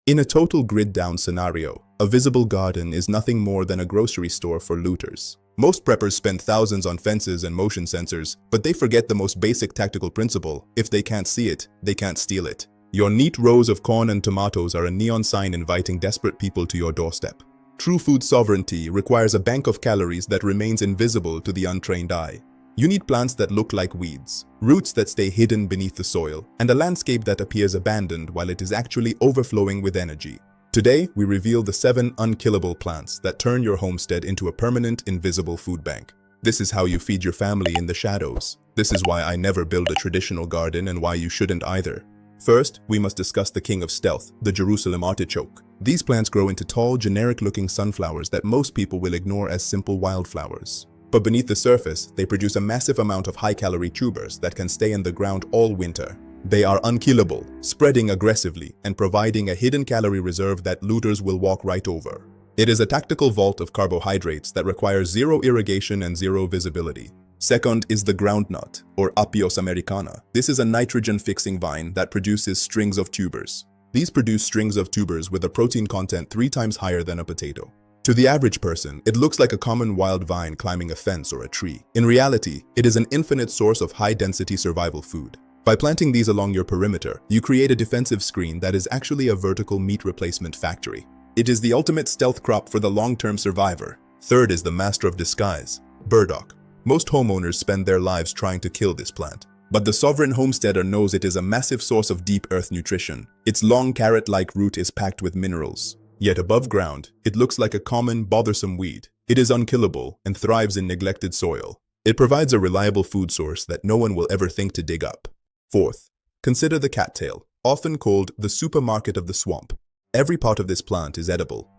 In a total grid-down scenario, a visible garden is nothing more than a grocery store for looters. Most preppers spend thousands on fences and motion sensors, but they forget the most basic tactical principle: if they can't see it, they can't steal it. Your neat rows of corn and tomatoes are a neon sign inviting desperate people to your doorstep. True food sovereignty requires a bank of calories that remains invisible to the untrained eye. You need plants that look like weeds, roots that stay hidden beneath the soil, and a landscape that appears abandoned while it is actually overflowing with energy. Today, we reveal the 7 unkillable plants that turn your homestead into a permanent, invisible food bank. This is how you feed your family in the shadows. This is why I never build a traditional garden and why you shouldn't either. First, we must discuss the king of stealth, the Jerusalem artichoke. These plants grow into tall, generic-looking sunflowers that most people will ignore as simple wildflowers. But beneath the surface, they produce a massive amount of high-calorie tubers that can stay in the ground all winter. They are unkillable, spreading aggressively and providing a hidden calorie reserve that looters will walk right over. It is a tactical vault of carbohydrates that requires zero irrigation and zero visibility. Second is the groundnut, or Apios americana. This is a nitrogen-fixing vine that produces strings of tubers. These produce strings of tubers with a protein content 3 times higher than a potato. To the average person, it looks like a common wild vine climbing a fence or a tree. In reality, it is an infinite source of high-density survival food. By planting these along your perimeter, you create a defensive screen that is actually a vertical meat replacement factory. It is the ultimate stealth crop for the long-term survivor. Third is the master of disguise, burdock. Most homeowners spend their lives trying to kill this plant. But the sovereign homesteader knows it is a massive source of deep earth nutrition. Its long carrot-like root is packed with minerals. Yet above ground, it looks like a common, bothersome weed. It is unkillable and thrives in neglected soil. It provides a reliable food source that no one will ever think to dig up. Fourth, consider the cattail, often called the supermarket of the swamp. Every part of this plant is edible,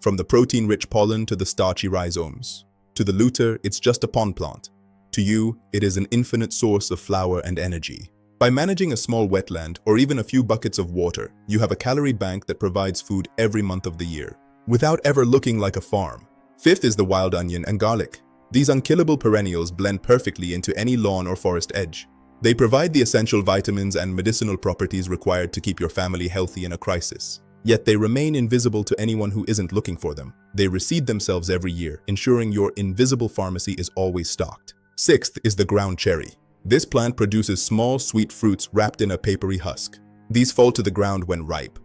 from the protein-rich pollen to the starchy rhizomes. To the looter, it's just a pond plant. To you, it is an infinite source of flower and energy. By managing a small wetland or even a few buckets of water, you have a calorie bank that provides food every month of the year, without ever looking like a farm. Fifth is the wild onion and garlic. These unkillable perennials blend perfectly into any lawn or forest edge. They provide the essential vitamins and medicinal properties required to keep your family healthy in a crisis. Yet they remain invisible to anyone who isn't looking for them. They reseed themselves every year, ensuring your invisible pharmacy is always stocked. Sixth is the ground cherry. This plant produces small, sweet fruits wrapped in a papery husk. These fall to the ground when ripe.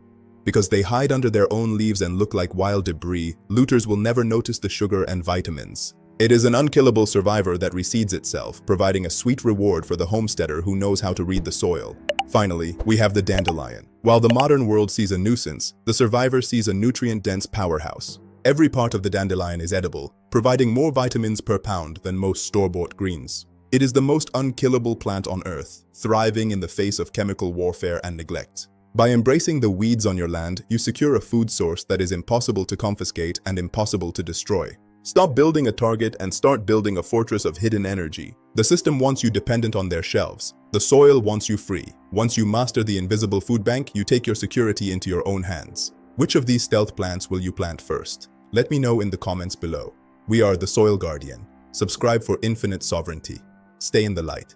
Because they hide under their own leaves and look like wild debris, looters will never notice the sugar and vitamins. It is an unkillable survivor that reseeds itself, providing a sweet reward for the homesteader who knows how to read the soil. Finally, we have the dandelion. While the modern world sees a nuisance, the survivor sees a nutrient-dense powerhouse. Every part of the dandelion is edible, providing more vitamins per pound than most store-bought greens. It is the most unkillable plant on earth, thriving in the face of chemical warfare and neglect. By embracing the weeds on your land, you secure a food source that is impossible to confiscate and impossible to destroy. Stop building a target and start building a fortress of hidden energy. The system wants you dependent on their shelves. The soil wants you free. Once you master the invisible food bank, you take your security into your own hands. Which of these stealth plants will you plant first? Let me know in the comments below. We are the Soil Guardian. Subscribe for infinite sovereignty. Stay in the light.